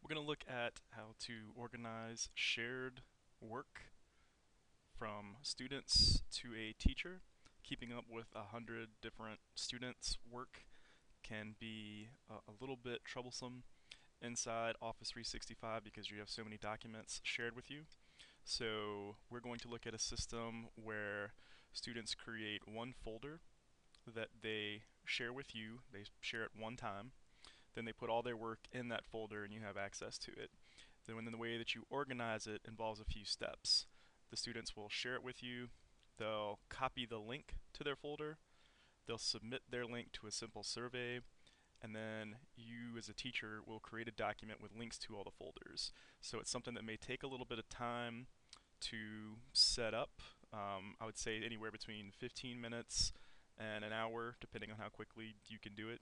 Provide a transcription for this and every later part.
We're going to look at how to organize shared work from students to a teacher. Keeping up with 100 different students' work can be a little bit troublesome inside Office 365 because you have so many documents shared with you. So we're going to look at a system where students create one folder that they share with you. They share it one time. Then they put all their work in that folder and you have access to it. Then the way that you organize it involves a few steps. The students will share it with you. They'll copy the link to their folder. They'll submit their link to a simple survey. And then you as a teacher will create a document with links to all the folders. So it's something that may take a little bit of time to set up. I would say anywhere between 15 minutes and an hour, depending on how quickly you can do it.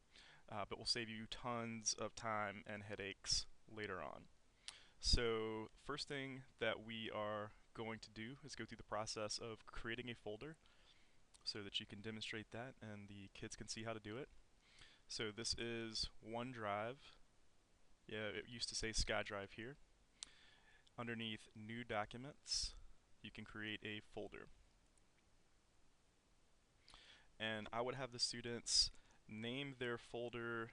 But will save you tons of time and headaches later on. So first thing that we are going to do is go through the process of creating a folder so that you can demonstrate that and the kids can see how to do it. So this is OneDrive. Yeah, it used to say SkyDrive here. Underneath New Documents, you can create a folder. And I would have the students name their folder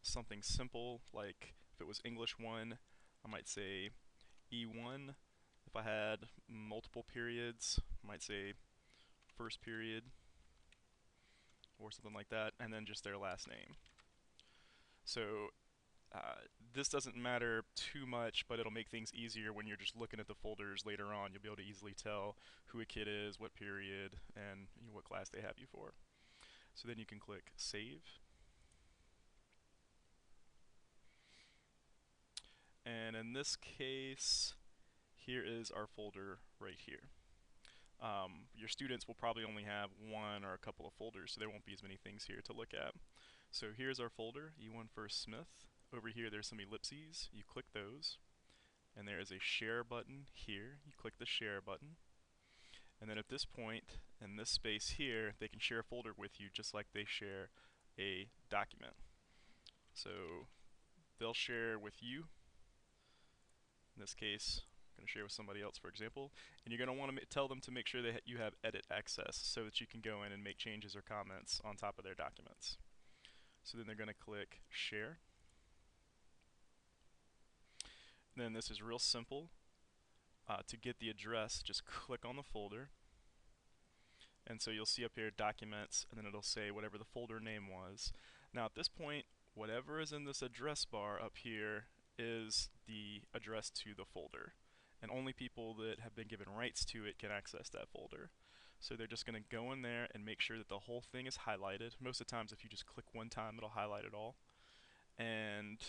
something simple, like if it was English 1, I might say E1. If I had multiple periods, I might say first period or something like that, and then just their last name. So this doesn't matter too much, but it'll make things easier when you're just looking at the folders later on. You'll be able to easily tell who a kid is, what period, and what class they have you for. So then you can click Save. And in this case, here is our folder right here. Your students will probably only have one or a couple of folders, so there won't be as many things here to look at. So here's our folder, E1 First Smith. Over here there's some ellipses. You click those, and there is a share button here. You click the share button. And then at this point, in this space here, they can share a folder with you just like they share a document. So they'll share with you. In this case, I'm going to share with somebody else, for example, and you're going to want to tell them to make sure that you have edit access so that you can go in and make changes or comments on top of their documents. So then they're going to click Share. Then this is real simple. To get the address, just click on the folder. And so you'll see up here Documents, and then it'll say whatever the folder name was. Now at this point, whatever is in this address bar up here is the address to the folder. And only people that have been given rights to it can access that folder. So they're just going to go in there and make sure that the whole thing is highlighted. Most of the times if you just click one time, it'll highlight it all. And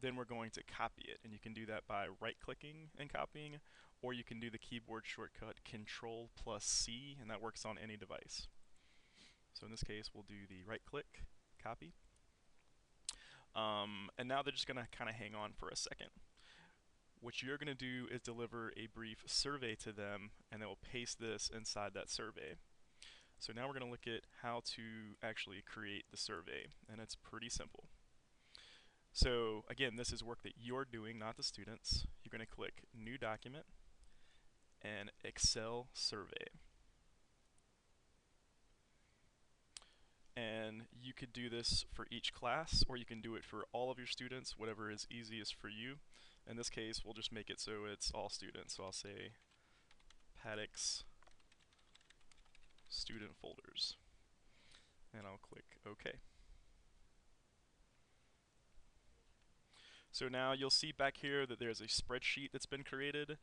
then we're going to copy it. And you can do that by right-clicking and copying, or you can do the keyboard shortcut Control+C, and that works on any device. So in this case, we'll do the right-click, copy. And now they're just going to kind of hang on for a second. What you're going to do is deliver a brief survey to them, and they will paste this inside that survey. So now we're going to look at how to actually create the survey, and it's pretty simple. So again, this is work that you're doing, not the students. You're going to click New Document and Excel Survey. And you could do this for each class, or you can do it for all of your students, whatever is easiest for you. In this case, we'll just make it so it's all students. So I'll say Paddocks student folders. And I'll click OK. So now you'll see back here that there's a spreadsheet that's been created.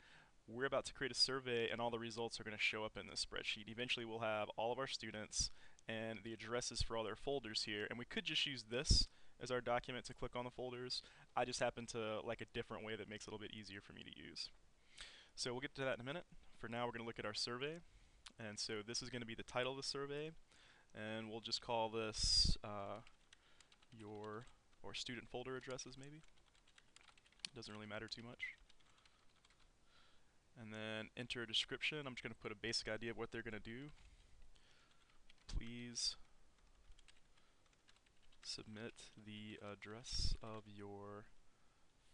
We're about to create a survey, and all the results are going to show up in this spreadsheet. Eventually we'll have all of our students and the addresses for all their folders here, and we could just use this as our document to click on the folders. I just happen to like a different way that makes it a little bit easier for me to use. So we'll get to that in a minute. For now, we're going to look at our survey, and so this is going to be the title of the survey, and we'll just call this your or student folder addresses maybe. It doesn't really matter too much. And then enter a description. I'm just going to put a basic idea of what they're going to do. Please submit the address of your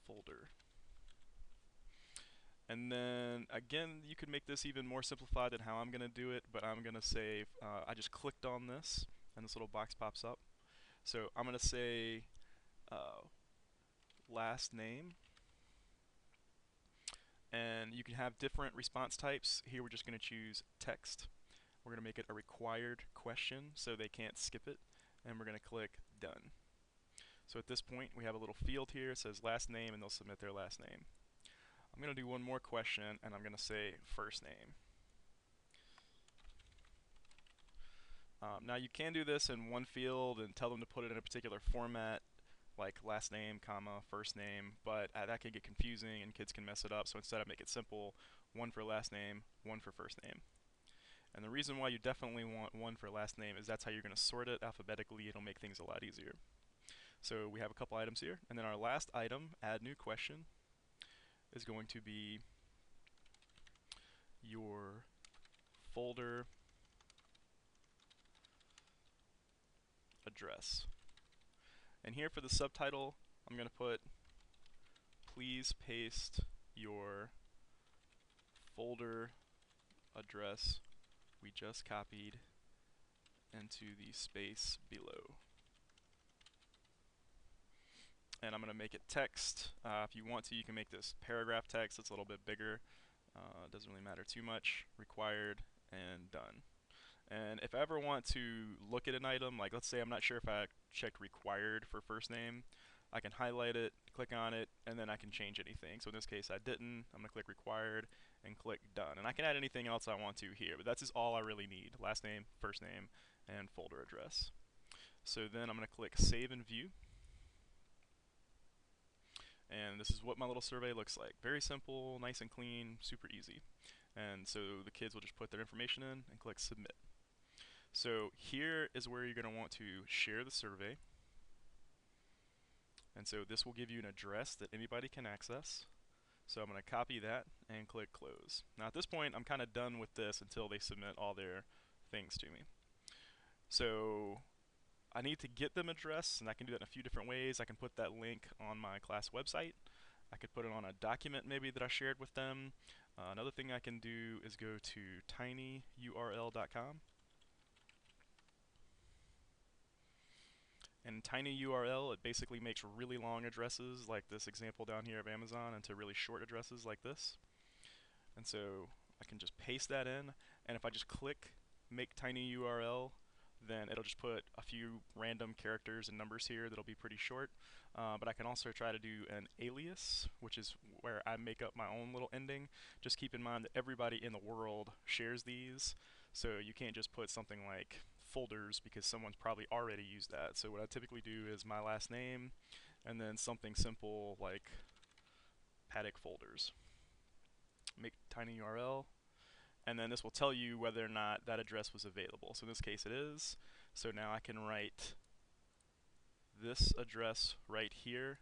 folder. And then again, you could make this even more simplified than how I'm going to do it, but I'm going to say I just clicked on this and this little box pops up. So I'm going to say uh, last name, and you can have different response types. Here we're just going to choose text. We're going to make it a required question so they can't skip it, and we're going to click done. So at this point we have a little field here, it says last name, and they'll submit their last name. I'm going to do one more question, and I'm going to say first name. Now you can do this in one field and tell them to put it in a particular format, like last name, comma, first name, but that can get confusing and kids can mess it up. So instead I make it simple, one for last name, one for first name. And the reason why you definitely want one for last name is that's how you're going to sort it alphabetically. It'll make things a lot easier. So we have a couple items here, and then our last item, add new question, is going to be your folder address. And here for the subtitle, I'm going to put, please paste your folder address we just copied into the space below. And I'm going to make it text. If you want to, you can make this paragraph text. It's a little bit bigger. It doesn't really matter too much. Required and done. And if I ever want to look at an item, like let's say I'm not sure if I checked required for first name, I can highlight it, click on it, and then I can change anything. So in this case I didn't. I'm going to click required and click done. And I can add anything else I want to here, but that's just all I really need. Last name, first name, and folder address. So then I'm going to click save and view. And this is what my little survey looks like. Very simple, nice and clean, super easy. And so the kids will just put their information in and click submit. So here is where you're going to want to share the survey. And so this will give you an address that anybody can access. So I'm going to copy that and click close. Now at this point I'm kind of done with this until they submit all their things to me. So I need to get them address, and I can do that in a few different ways. I can put that link on my class website. I could put it on a document maybe that I shared with them. Another thing I can do is go to tinyurl.com. And tinyurl, it basically makes really long addresses like this example down here of Amazon into really short addresses like this. And so I can just paste that in, and if I just click make tinyurl, then it'll just put a few random characters and numbers here that'll be pretty short. But I can also try to do an alias, which is where I make up my own little ending. Just keep in mind that everybody in the world shares these, so you can't just put something like folders because someone's probably already used that. So what I typically do is my last name and then something simple like Paddock folders. Make tinyurl, and then this will tell you whether or not that address was available. So in this case it is. So now I can write this address right here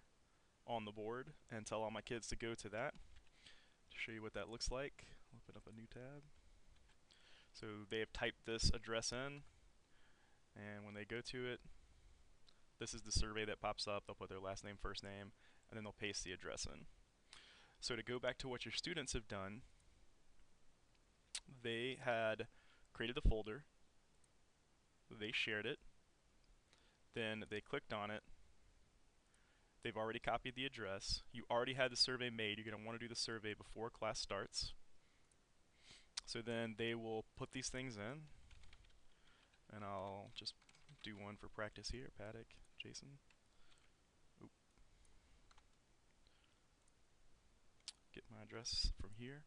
on the board and tell all my kids to go to that. To show you what that looks like, open up a new tab. So they have typed this address in, and when they go to it, this is the survey that pops up. They'll put their last name, first name, and then they'll paste the address in. So to go back to what your students have done, they had created a folder, they shared it, then they clicked on it, they've already copied the address, you already had the survey made, you're going to want to do the survey before class starts. So then they will put these things in, and I'll just do one for practice here, Paddock, Jason. Oop. Get my address from here.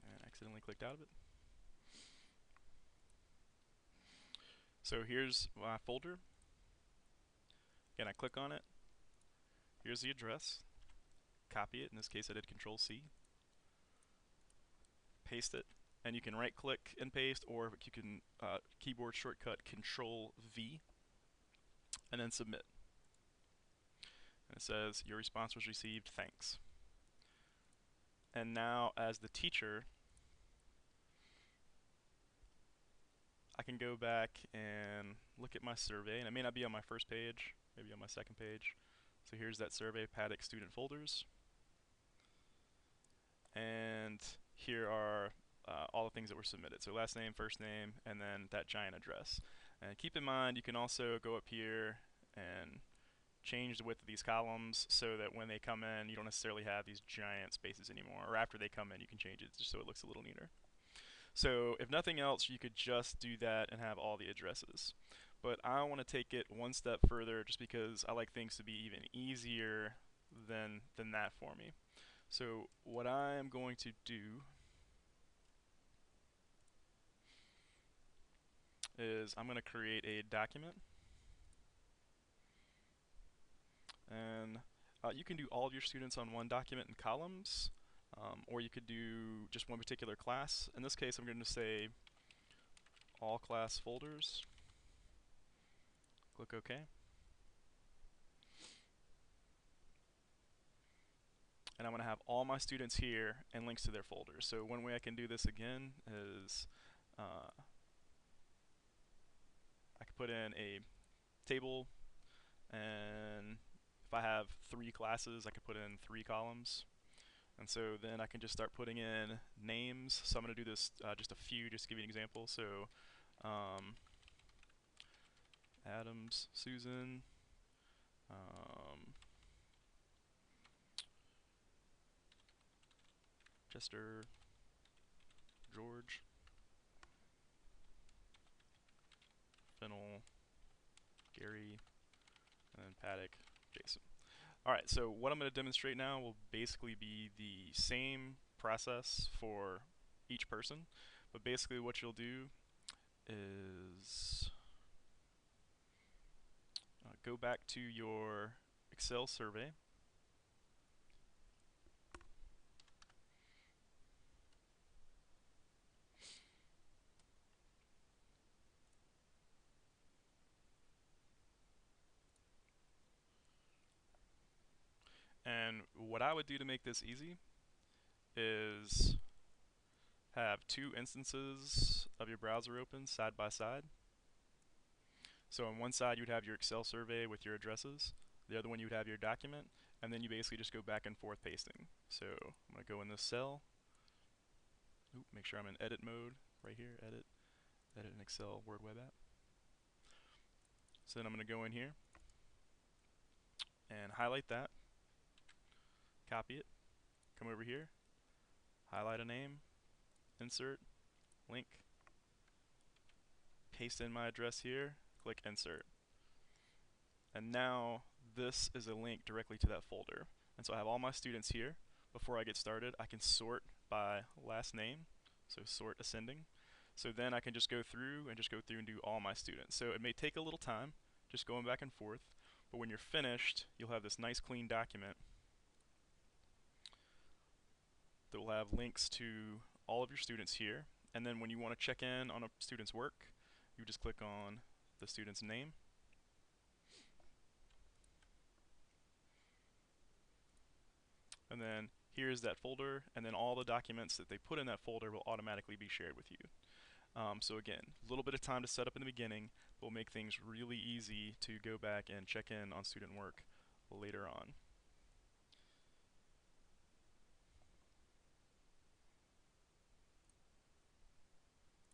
And accidentally clicked out of it. So here's my folder. Again, I click on it. Here's the address. Copy it. In this case, I did Control C. Paste it. And you can right click and paste, or you can keyboard shortcut Control V and then submit. And it says your response was received, thanks. And now as the teacher, I can go back and look at my survey, and it may not be on my first page, maybe on my second page. So here's that survey, Paddock student folders. And here are all the things that were submitted. So last name, first name, and then that giant address. And keep in mind, you can also go up here and change the width of these columns so that when they come in, you don't necessarily have these giant spaces anymore. Or after they come in, you can change it just so it looks a little neater. So if nothing else, you could just do that and have all the addresses. But I want to take it one step further just because I like things to be even easier than that for me. So what I'm going to do is I'm going to create a document, and you can do all of your students on one document in columns, or you could do just one particular class. In this case, I'm going to say all class folders. Click OK. And I'm going to have all my students here and links to their folders. So one way I can do this again is I could put in a table, and if I have 3 classes, I could put in 3 columns. And so then I can just start putting in names. So I'm going to do this just a few, just to give you an example. So Adams, Susan, Chester, George, Fennel, Gary, and then Paddock, Jason. Alright, so what I'm going to demonstrate now will basically be the same process for each person, but basically what you'll do is go back to your Excel survey, and what I would do to make this easy is have 2 instances of your browser open side by side. So on one side you would have your Excel survey with your addresses, the other one you would have your document, and then you basically just go back and forth pasting. So I'm going to go in this cell, make sure I'm in edit mode right here, edit in Excel Word Web App. So then I'm going to go in here and highlight that, copy it, come over here, highlight a name, insert, link, paste in my address here, click insert. And now this is a link directly to that folder. And so I have all my students here. Before I get started, I can sort by last name, so sort ascending. So then I can just go through and do all my students. So it may take a little time, just going back and forth, but when you're finished, you'll have this nice clean document that will have links to all of your students here. And then when you want to check in on a student's work, you just click on the student's name. And then here's that folder, and then all the documents that they put in that folder will automatically be shared with you. So again, a little bit of time to set up in the beginning, but will make things really easy to go back and check in on student work later on.